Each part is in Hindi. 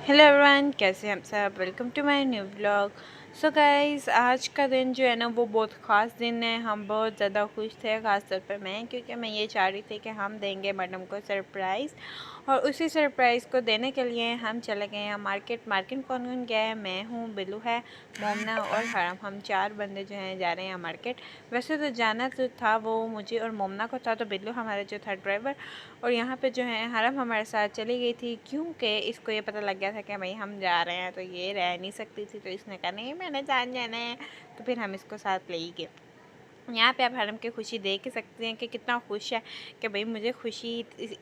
हेलो एवरीवन, कैसे हैं आप सब। Welcome to my new blog. So guys, आज का दिन जो है ना वो बहुत ख़ास दिन है। हम बहुत ज़्यादा खुश थे, ख़ास तौर पर मैं, क्योंकि मैं ये चाह रही थी कि हम देंगे मैडम को सरप्राइज़। और उसी सरप्राइज़ को देने के लिए हम चले गए हैं मार्केट। मार्केट कौन कौन गया है? मैं हूँ, बिल्लू है, मोमना और हरम। हम 4 बंदे जो हैं जा रहे हैं मार्केट। वैसे तो जाना तो था वो मुझे और मोमना को था, तो बिल्लू हमारा जो था ड्राइवर। और यहाँ पे जो है हरम हमारे साथ चली गई थी, क्योंकि इसको ये पता लग गया था कि भाई हम जा रहे हैं, तो ये रह नहीं सकती थी। तो इसने कहा नहीं, मैंने जाना है। तो फिर हम इसको साथ ले ही गए। यहाँ पे आप हरम की खुशी देख ही सकते हैं कि कितना खुश है कि भाई मुझे खुशी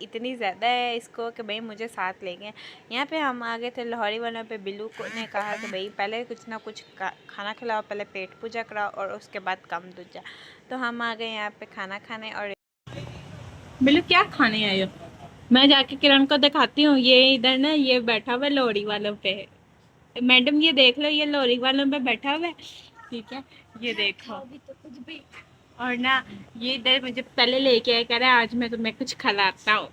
इतनी ज़्यादा है इसको कि भाई मुझे साथ ले गए। यहाँ पे हम आ गए थे लाहौरी वालों पे। बिल्लू को ने कहा कि भाई पहले कुछ ना कुछ खाना खिलाओ, पहले पेट पूजा कराओ और उसके बाद कम दूजा। तो हम आ गए यहाँ पे खाना खाने। और बिल्लू क्या खाने आए हो? मैं जाके किरण को दिखाती हूँ। ये इधर ना ये बैठा हुआ है लोहड़ी वालों पे। मैडम ये देख लो, ये लोहड़ी वालों पे बैठा हुआ है। ठीक है, ये देखो। अभी तो कुछ भी। और ना ये इधर मुझे पहले लेके आया, कह रहा है आज मैं तुम्हें कुछ खिलाता हूँ।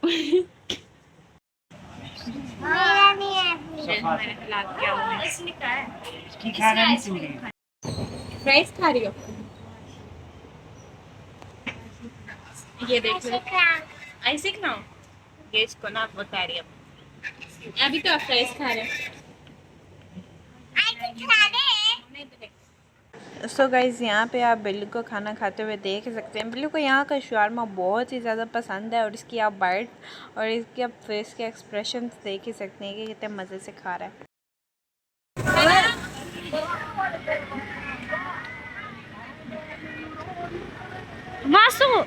मेरा नहीं है। मैंने खिला दिया हूँ। इसने कहा है इसकी खा रही है। फ्राइज खा रही हो? ये देख लो, ऐसे खाओ। ये इसको ना बता रही है। अभी तो आप फ्राइज खा रहे हो। सो गाइज़, यहाँ पे आप बिल्लू को खाना खाते हुए देख सकते हैं। बिल्लू को यहाँ का shawarma बहुत ही ज़्यादा पसंद है। और इसकी आप बाइट और इसके आप फेस के एक्सप्रेशन देख ही सकते हैं कि कितने मज़े से खा रहा है। मासू।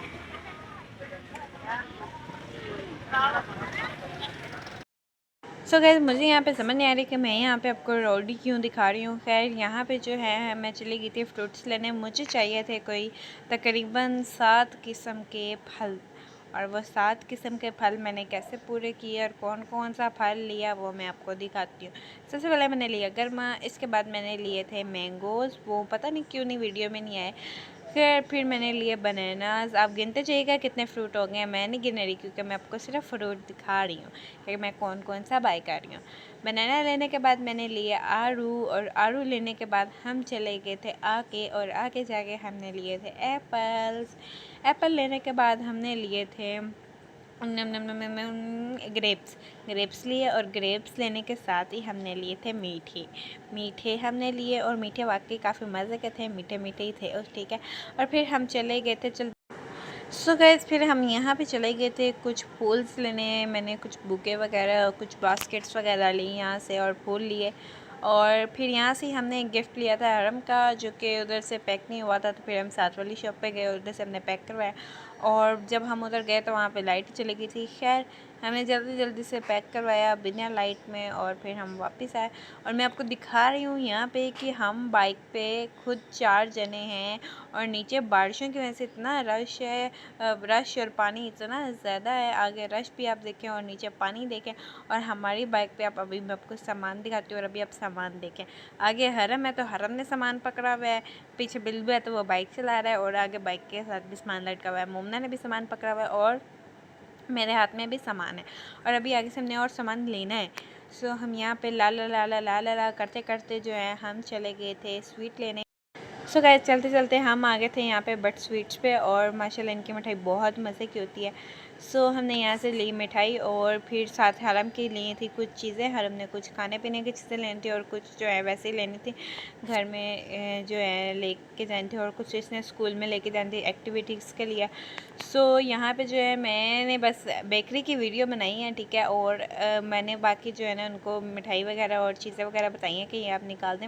सो गाइज़, मुझे यहाँ पे समझ नहीं आ रही कि मैं यहाँ पे आपको रोडी क्यों दिखा रही हूँ। खैर, यहाँ पे जो है मैं चली गई थी फ्रूट्स लेने। मुझे चाहिए थे कोई तकरीबन 7 किस्म के फल। और वो 7 किस्म के फल मैंने कैसे पूरे किए और कौन कौन सा फल लिया वो मैं आपको दिखाती हूँ। सबसे पहले मैंने लिया गरमा। इसके बाद मैंने लिए थे मैंगोज़, वो पता नहीं क्यों नहीं वीडियो में नहीं आए। फिर मैंने लिए बनानास। आप गिनते जाइएगा कितने फ्रूट हो गए। मैं नहीं गिन रही, क्योंकि मैं आपको सिर्फ फ्रूट दिखा रही हूँ कि मैं कौन कौन सा बाय कर रही हूँ। बनाना लेने के बाद मैंने लिए आड़ू। और आड़ू लेने के बाद हम चले गए थे आके, और आके जाके हमने लिए थे एप्पल्स। एप्पल लेने के बाद हमने लिए थे ग्रेप्स। ग्रेप्स लिए, और ग्रेप्स लेने के साथ ही हमने लिए थे मीठे। मीठे हमने लिए, और मीठे वाकई काफ़ी मज़े के थे, मीठे मीठे ही थे। और ठीक है, और फिर हम चले गए थे सो गाइस, फिर हम यहाँ पे चले गए थे कुछ फूल्स लेने। मैंने कुछ बुके वगैरह, कुछ बास्केट्स वगैरह ली यहाँ से, और फूल लिए। और फिर यहाँ से हमने एक गिफ्ट लिया था हरम का, जो कि उधर से पैक नहीं हुआ था। तो फिर हम साथ वाली शॉप पे गए, उधर से हमने पैक करवाया। और जब हम उधर गए तो वहाँ पे लाइट चली गई थी। खैर, हमने जल्दी जल्दी से पैक करवाया बिना लाइट में, और फिर हम वापस आए। और मैं आपको दिखा रही हूँ यहाँ पे कि हम बाइक पे खुद 4 जने हैं। और नीचे बारिशों की वजह से इतना रश है, रश और पानी इतना ज़्यादा है। आगे रश भी आप देखें और नीचे पानी देखें। और हमारी बाइक पे आप, अभी मैं आपको सामान दिखाती हूँ और अभी आप सामान देखें। आगे हरम है तो हरम ने सामान पकड़ा हुआ है, पीछे बिल्लू है तो वो बाइक चला रहा है, और आगे बाइक के साथ भी सामान लटका हुआ है। मोमना ने भी सामान पकड़ा हुआ है, और मेरे हाथ में भी सामान है। और अभी आगे से हमने और सामान लेना है। सो हम यहाँ पे ला ला ला ला ला ला ला करते करते जो है हम चले गए थे स्वीट लेने। सो गाइस, चलते चलते हम आ गए थे यहाँ पे बट स्वीट्स पे। और माशाल्लाह इनकी मिठाई बहुत मज़े की होती है। सो हमने यहाँ से ली मिठाई, और फिर साथ हरम की ली थी कुछ चीज़ें। हरम ने कुछ खाने पीने की चीज़ें लेनी थी, और कुछ जो है वैसे ही लेनी थी घर में जो है लेके जानी थी, और कुछ इसने स्कूल में लेके जानी थी एक्टिविटीज़ के लिए। सो यहाँ पे जो है मैंने बस बेकरी की वीडियो बनाई है, ठीक है। और मैंने बाकी जो है ना उनको मिठाई वगैरह और चीज़ें वगैरह बताई हैं कि ये आप निकाल दें।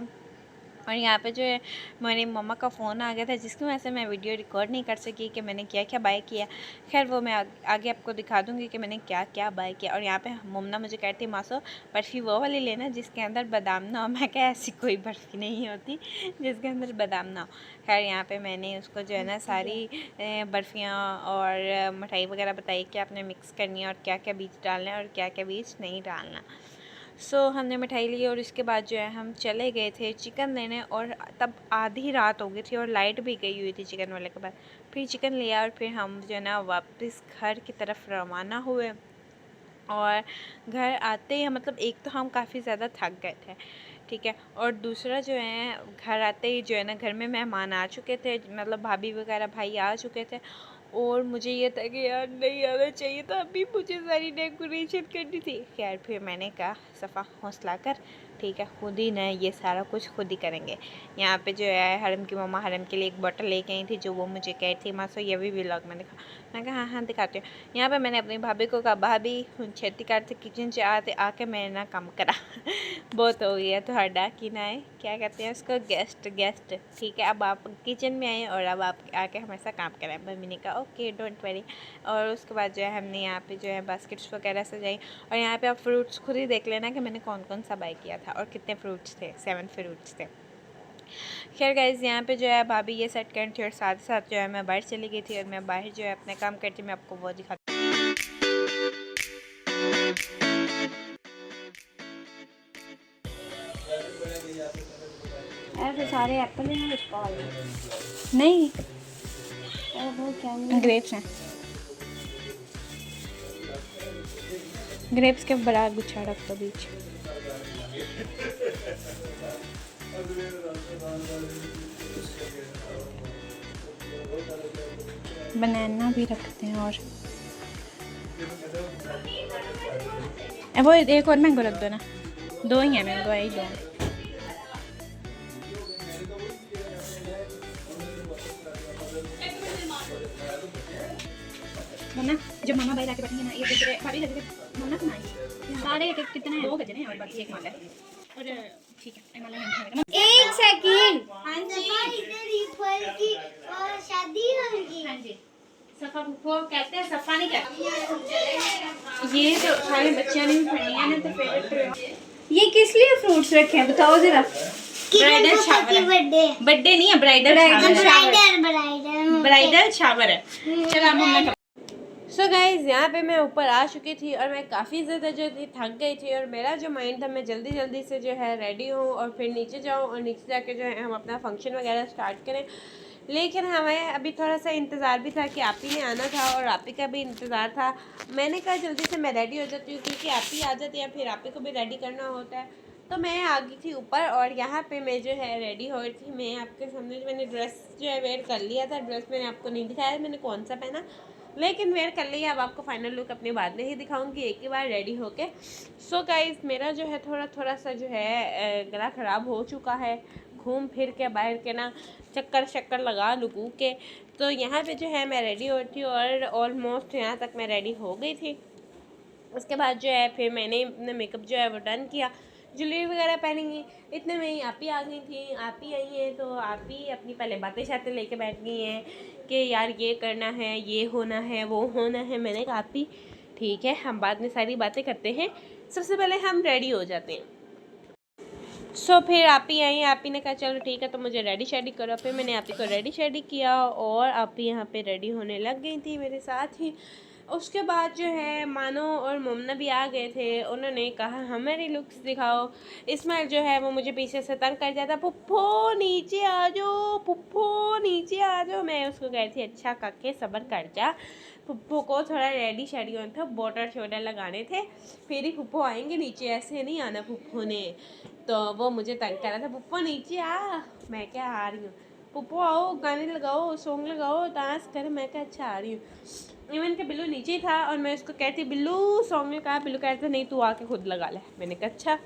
और यहाँ पे जो है मेरी मम्मा का फ़ोन आ गया था, जिसकी वजह से मैं वीडियो रिकॉर्ड नहीं कर सकी कि मैंने क्या क्या बाय किया। खैर, वो मैं आगे आपको दिखा दूँगी कि मैंने क्या क्या बाय किया। और यहाँ पे मम्मा मुझे कहती, मासो बर्फ़ी वो वाली लेना जिसके अंदर बादाम ना हो। मैं क्या, ऐसी कोई बर्फ़ी नहीं होती जिसके अंदर बादाम ना हो। खैर, यहाँ पर मैंने उसको जो है ना सारी बर्फ़ियाँ और मिठाई वगैरह बताई कि आपने मिक्स करनी है, और क्या क्या बीज डालना है और क्या क्या बीज नहीं डालना। हमने मिठाई ली, और उसके बाद जो है हम चले गए थे चिकन लेने। और तब आधी रात हो गई थी और लाइट भी गई हुई थी चिकन वाले के बाद। फिर चिकन लिया, और फिर हम जो है ना वापस घर की तरफ रवाना हुए। और घर आते ही मतलब एक तो हम काफ़ी ज़्यादा थक गए थे, ठीक है, और दूसरा जो है घर आते ही जो है ना घर में मेहमान आ चुके थे, मतलब भाभी वगैरह भाई आ चुके थे, और मुझे ये था कि यार नहीं आना चाहिए था, अभी मुझे सारी डेकोरेशन करनी थी। खैर फिर मैंने कहा सफ़ा हौसला कर, ठीक है, खुद ही ना ये सारा कुछ खुद ही करेंगे। यहाँ पे जो है हरम की मम्मा हरम के लिए एक बॉटल लेके आई थी, जो वो मुझे कही थी मासो ये भी व्लॉग मैंने कहा, मैं कहा हाँ हाँ दिखाती हूँ। यहाँ पे मैंने अपनी भाभी को कहा भाभी छेती काट किचन से आके मैंने ना काम करा बहुत हो गया थोड़ा कि ना है क्या कहते हैं उसको, गेस्ट, ठीक है, अब आप किचन में आए और अब आप आके हमेशा काम कराएं। मम्मी ने कहा ओके डोंट वरी। और उसके बाद जो है हमने यहाँ पे जो है बास्केट्स वगैरह सजाई, और यहाँ पे आप फ्रूट्स खुद ही देख लेना कि मैंने कौन कौन सा बाय किया था और कितने फ्रूट्स थे, 7 फ्रूट्स थे। खैर गाइस यहाँ पे जो है भाभी ये सेट करनी थी और साथ साथ जो है मैं बाहर चली गई थी, और मैं बाहर जो है अपने काम करती, मैं आपको वो दिखा। ऐसे सारे एप्पल हैं उसका नहीं, वो क्या ग्रेप्स हैं, ग्रेप्स के बड़ा गुच्छा रख दो बीच। बनाना भी रखते हैं, और वो एक और मैंगो रख दो ना, 2 ही हैं मैंगो, है ही 2। मम्मा जब मम्मा बाहर आके बैठेंगे ना ये दूसरे भाभी लगे मम्मा सुनाई सारे एक कितने हैं, 2 गजने हैं और बाकी एक माला है, और ठीक है माला है। एक सेकंड, हां जी इधर ईफल की शादी होगी। हां जी सफा को कहते हैं, सफा नहीं कहते। ये तो सारे बच्चों ने भी पढ़नी है ना, तो फेवरेट। ये किस लिए फ्रूट्स रखे हैं बताओ जरा। ब्राइडल शावर, बर्थडे नहीं है, ब्राइडल शावर है। चलो मम्मा सो गाइज़ यहाँ पे मैं ऊपर आ चुकी थी और मैं काफ़ी ज़्यादा जो थी थक गई थी, और मेरा जो माइंड था मैं जल्दी जल्दी से जो है रेडी हूँ और फिर नीचे जाऊँ और नीचे जाके जो है हम अपना फंक्शन वगैरह स्टार्ट करें। लेकिन हमें अभी थोड़ा सा इंतज़ार भी था कि आप ही ने आना था और आप ही का भी इंतज़ार था। मैंने कहा जल्दी से मैं रेडी हो जाती हूँ, क्योंकि आप ही आ जाते हैं फिर आप ही को भी रेडी करना होता है। तो मैं आ गई थी ऊपर और यहाँ पे मैं जो है रेडी हो रही थी। मैं आपके सामने मैंने ड्रेस जो है वेयर कर लिया था, ड्रेस मैंने आपको नहीं दिखाया मैंने कौन सा पहना, लेकिन वेयर कर लिया। अब आपको फाइनल लुक अपने बाद में ही दिखाऊंगी एक ही बार रेडी होके। सो गाइस मेरा जो है थोड़ा सा जो है गला ख़राब हो चुका है, घूम फिर के बाहर के ना चक्कर लगा लुकू के। तो यहाँ पे जो है मैं रेडी हो थी और ऑलमोस्ट यहाँ तक मैं रेडी हो गई थी। उसके बाद जो है फिर मैंने अपना मेकअप जो है वो डन किया, ज्वेलरी वगैरह पहनेंगी। इतने में ही आप ही आ गई थी, आप ही आई हैं, तो आप ही अपनी पहले बातें शातें लेके बैठ गई हैं कि यार ये करना है, ये होना है, वो होना है। मैंने कहा आप ही ठीक है हम बाद में सारी बातें करते हैं, सबसे पहले हम रेडी हो जाते हैं। सो फिर आप ही आई, आप ही ने कहा चलो ठीक है तो मुझे रेडी शेडी करो। फिर मैंने आप ही को रेडी शेडी किया और आप ही यहाँ पे रेडी होने लग गई थी मेरे साथ ही। उसके बाद जो है मानो और मोमना भी आ गए थे, उन्होंने कहा हमारी लुक्स दिखाओ। इस्माइल जो है वो मुझे पीछे से तंग कर जाता, पुप्पो नीचे आ जाओ, पुप्पो नीचे आ जाओ। मैं उसको कह रही थी अच्छा काके सब्र कर जा, पुप्पो को थोड़ा रेडी शेडी होना था, बॉर्डर शॉर्डर लगाने थे, फिर ही पुप्पो आएंगे नीचे, ऐसे नहीं आना पुप्पो ने। तो वो मुझे तंग कर रहा था, पुप्पो नीचे आ। मैं क्या आ रही हूँ, पुप्पो आओ गाने लगाओ, सॉन्ग लगाओ, डांस कर। मैं क्या अच्छा आ रही हूँ। इवन के बिल्लू नीचे ही था और मैं उसको कहती बिल्लू सॉन्ग लगा, बिल्लू कहते नहीं तू आके खुद लगा ले। मैंने कहा अच्छा,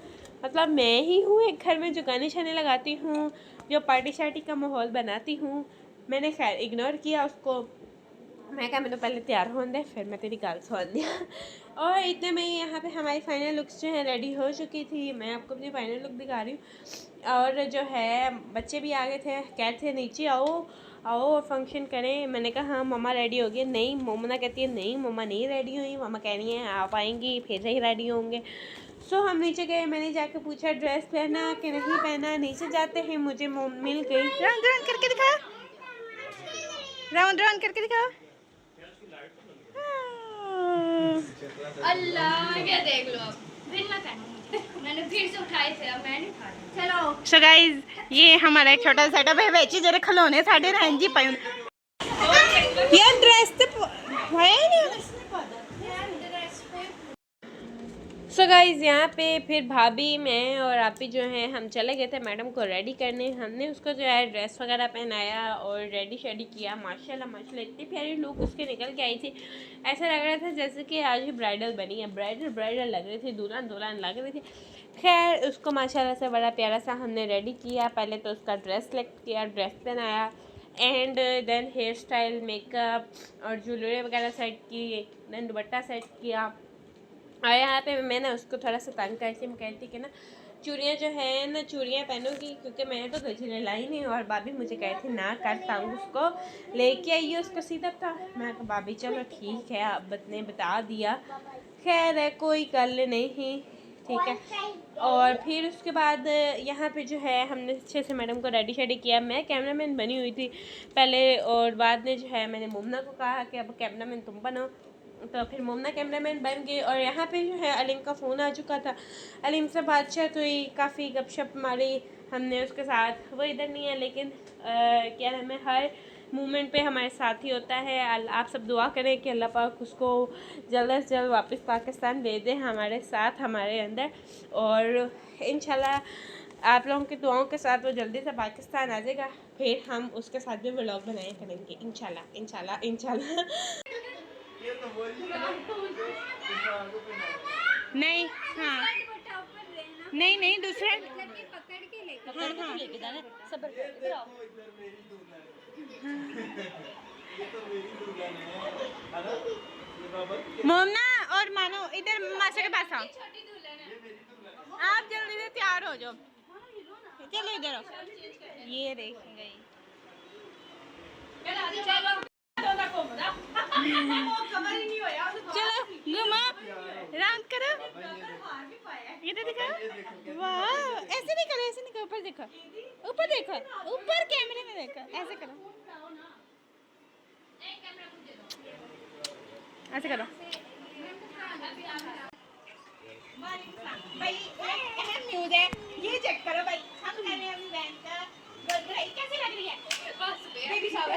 मतलब मैं ही हूँ एक घर में जो गाने शाने लगाती हूँ, जो पार्टी शार्टी का माहौल बनाती हूँ। मैंने खैर इग्नोर किया उसको, मैं कहा मैं तो पहले तैयार होने दे फिर मैं तेरी गाल सुन दिया। और इतने में यहाँ पे हमारी फाइनल लुक्स जो है रेडी हो चुकी थी। मैं आपको अपनी फाइनल लुक दिखा रही हूँ। और जो है बच्चे भी आ गए थे, कहते थे नीचे आओ आओ फंक्शन करें। मैंने कहा हाँ मम्मा रेडी हो गई। नहीं मोमना कहती है नहीं मम्मा नहीं रेडी हुई, मम्मा कह रही हैं आप आएंगी फिर से ही रेडी होंगे। सो हम नीचे गए, मैंने जाके पूछा ड्रेस पहना कि नहीं पहना। नीचे जाते हैं मुझे मिल गई, राउंड राउंड करके दिखा, राउंड राउंड करके दिखा। अल्लाह क्या देख लो आप फिर मत है। मैंने फिर से उठाए थे अब मैं नहीं उठा रही। चलो सो गाइज ये हमारा एक छोटा सेटअप है, बेची जरे खिलौने साढ़े रहन जी पाए यार ड्रेस तो है नहीं। गाइस यहाँ पे फिर भाभी मैं और आपी जो हैं हम चले गए थे मैडम को रेडी करने। हमने उसको जो है ड्रेस वगैरह पहनाया और रेडी शेडी किया। माशाल्लाह माशाल्लाह इतनी प्यारी लुक उसके निकल के आई थी। ऐसा लग रहा था जैसे कि आज ही ब्राइडल बनी है, ब्राइडल ब्राइडल लग रही थी, दुल्हन दुल्हन लग रही थी। खैर उसको माशाल्लाह से बड़ा प्यारा सा हमने रेडी किया। पहले तो उसका ड्रेस सेलेक्ट किया, ड्रेस पहनाया and then hair style, makeup और ज्वेलरी वगैरह सेट की, देन दुपट्टा सेट किया। और यहाँ पे मैंने उसको थोड़ा सा तंग करती, मैं कहती कि ना चूड़ियाँ जो है ना चूड़ियाँ पहनूंगी, क्योंकि मैंने तो गजरे लाई नहीं। और भाभी मुझे कहती ना कर तंग, उसको लेके आइए उसको सीधा था। मैं कहा भाभी चलो ठीक है, अब ने बता दिया, खैर है कोई गल नहीं, ठीक है। और फिर उसके बाद यहाँ पे जो है हमने अच्छे से मैडम को रेडी शेडी किया। मैं कैमरामैन बनी हुई थी पहले और बाद में जो है मैंने मुमना को कहा कि अब कैमरामैन तुम बनो, तो फिर मुमना कैमरामैन बन गई। और यहाँ पे जो है अलीम का फ़ोन आ चुका था, अलीम से बातचीत हुई, काफ़ी गपशप मारी हमने उसके साथ। वो इधर नहीं है लेकिन क्या नाम है, हर मूवमेंट पे हमारे साथ ही होता है। आप सब दुआ करें कि अल्लाह पाक उसको जल्द से जल्द वापस पाकिस्तान दे दे हमारे साथ, हमारे अंदर। और इंशाल्लाह आप लोगों की दुआओं के साथ वो जल्दी से पाकिस्तान आ जाएगा, फिर हम उसके साथ भी व्लॉग बनाया करेंगे इंशाल्लाह इंशाल्लाह इंशाल्लाह। नहीं हाँ नहीं नहीं दूसरा मोमना और मानो इधर मासा के पास आओ, आप जल्दी से तैयार हो जाओ, चलो इधर आओ। ये देखेंगे चलो घुमा राउंड करो, इधर दिखा, वाह ऐसे नहीं करो, ऐसे नहीं करो, ऊपर देखो, ऊपर देखो, ऊपर कैमरे में देखो, ऐसे करो, ऐसे करो। भाई एक अहम न्यूज़ है, ये चेक करो भाई, हम कह रहे हैं अभी बहन का गर्लफ्रेंड कैसी लग रही है, बस बेबी शावर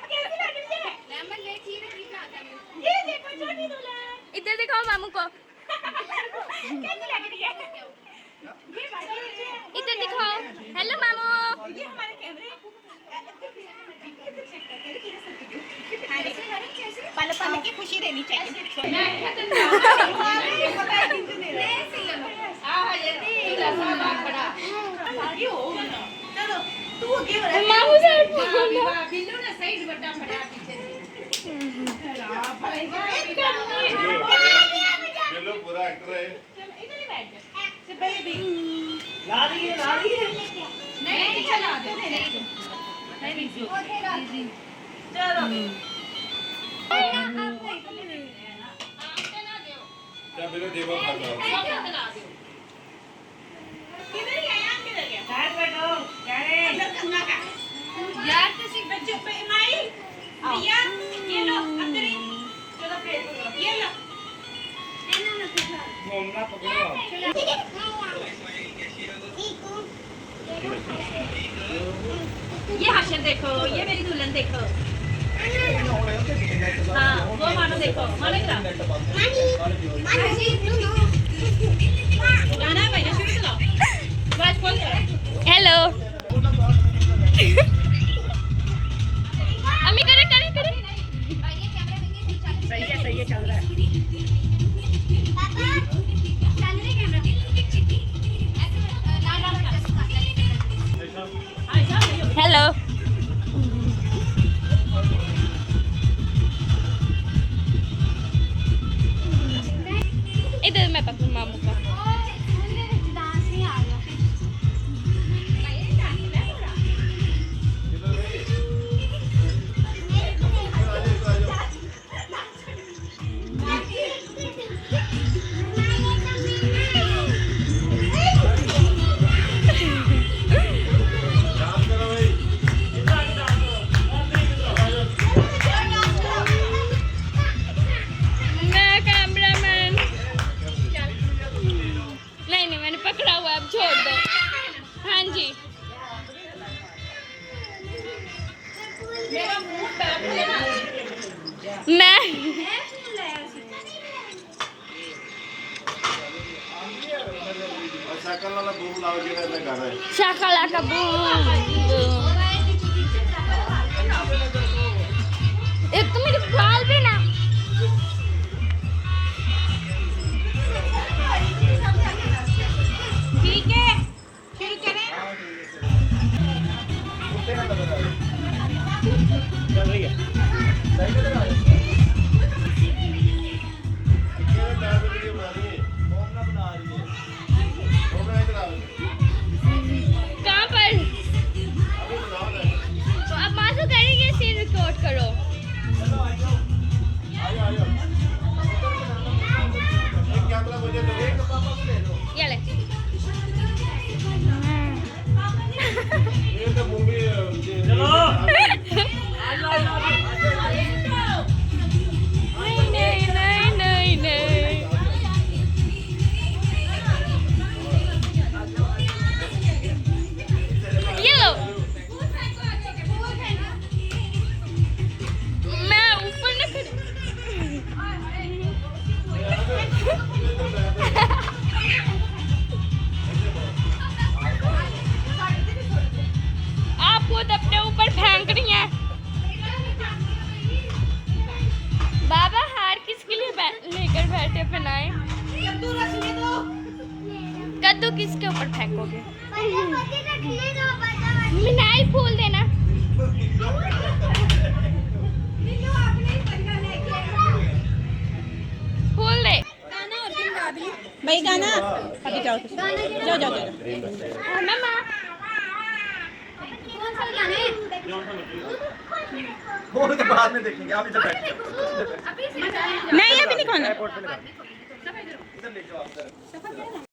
कैसी लग रही है, लेमन ले खीर खीर आता है, ये देखो छोटी दुल्हन, इधर दिखाओ मामू को कैसी लग रही है, इधर दिखाओ, हेलो मामू, ये हमारे कैमरे पल पल की खुशी देनी चाहिए। मामू से बिल्लू ने साइड बटा फटा पीछे चलो पूरा एक्टर है, इधर ही बैठ जा, ला रही है नहीं चला दे नहीं चलो क्या मेरे देवा खा रहा है। किधर गया किधर गया, बैठ बैठो यार किसी बच्चे पे माई भैया ये लो अंदर ही चलो फिर ये लो मोमना पकड़ो, ये हाशिर देखो, ये मेरी दुल्हन देखो, हाँ वो मानो देखो, मानो इधर गाना है भाई शुरू करो, बस बोल करो हेलो अम्मी करे करे करे सही है चल रहा है पापा चल रही कैमरा हेलो इधर मैं पकड़ मामू का डांस नहीं आ रहा मैं शक्ल वाला बूम लाओ जी मैं कर रहा है शाकाला का बूम एक तो मेरे बाल भी ना ठीक है शुरू करें। चल रही है क्या डाल वीडियो बना रही है कौन ना बना रही है वो मैं इधर आ कहाँ पर अभी बनाओ ना तो अब मासू करेंगे सीन रिकॉर्ड करो चलो आइयो आइयो एक कैमरा मुझे दो एक पापा को ले लो ये ले ये तो मूवी चलो नहीं नहीं नहीं नहीं ये लो मैं ऊपर न आप खुद अपने ऊपर फेंक रही हैं बाबा हार किसके लिए लेकर बैठे बनाए कद्दू किसके ऊपर फेंकोगे मिनाई फूल देना फूल दे भाई गाना अभी जाओ जाओ जाओ जाओ मम्मा वो तो बाद में देखेंगे आप इधर बैठो नहीं अभी नहीं खाना एयरपोर्ट पे लगा इधर ले जाओ आप सर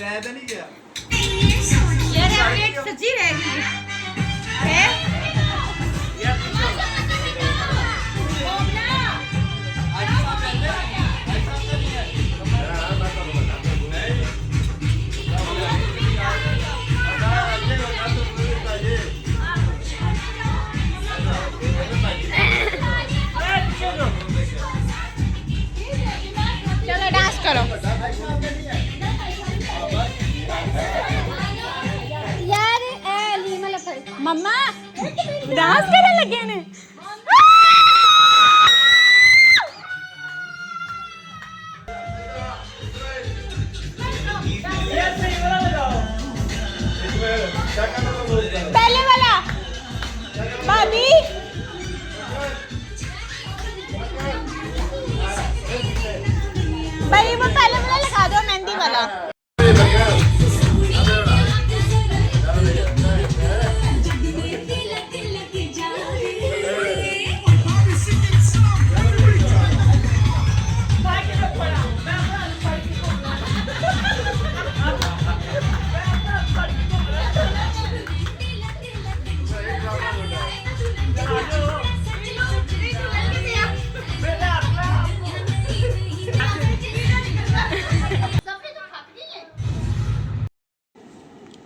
मैं तो नहीं गया यार प्लेट सजी रहेगी है चलो डांस करो यार ए लीमा लफड़ मम्मा डांस करने लगे ने पहले वाला भाभी भाई वो पहले वाला लगा दो मेहंदी वाला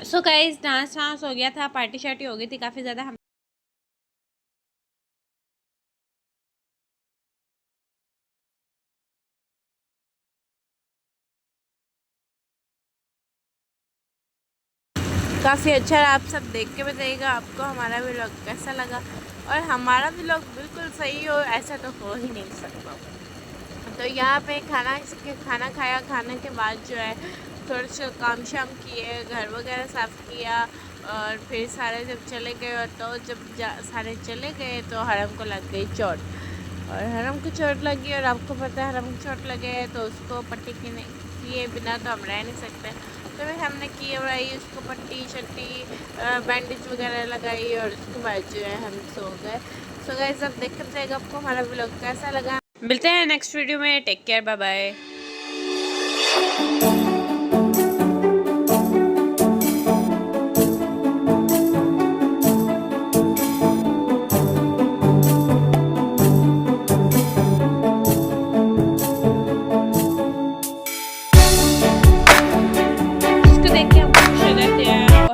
सो गाइस डांस वांस हो गया था पार्टी शार्टी हो गई थी काफ़ी ज़्यादा हम काफ़ी अच्छा रहा। आप सब देख के बताइएगा आपको हमारा व्लॉग कैसा लगा और हमारा व्लॉग बिल्कुल सही हो ऐसा तो हो ही नहीं सकता। तो यहाँ पे खाना खाया खाने के बाद जो है थोड़ा सा काम शाम किए घर वगैरह साफ़ किया और फिर सारे जब चले गए तो जब सारे चले गए तो हरम को लग गई चोट और हरम को चोट लगी और आपको पता है हरम को चोट लगे तो उसको पट्टी किए बिना तो हम रह नहीं सकते। तो फिर हमने किए वही उसको पट्टी शट्टी बैंडेज वगैरह लगाई और उसके बाद जो है हम सो गए। सो गाइस अब देख कर जाएगा आपको हमारा व्लॉग कैसा लगा। मिलते हैं नेक्स्ट वीडियो में। Take care bye bye.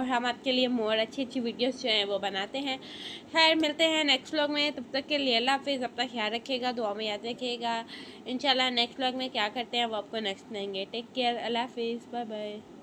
हम आपके लिए मोर अच्छी वीडियोस जो हैं वो बनाते हैं। खैर मिलते हैं नेक्स्ट व्लॉग में, तब तक के लिए अल्लाह हाफिज़। अपना ख्याल रखिएगा, दुआ में याद रखिएगा। इंशाल्लाह नेक्स्ट व्लॉग में क्या करते हैं वो आपको नेक्स्ट देंगे। टेक केयर, अल्लाह हाफिज़, बाय बाय।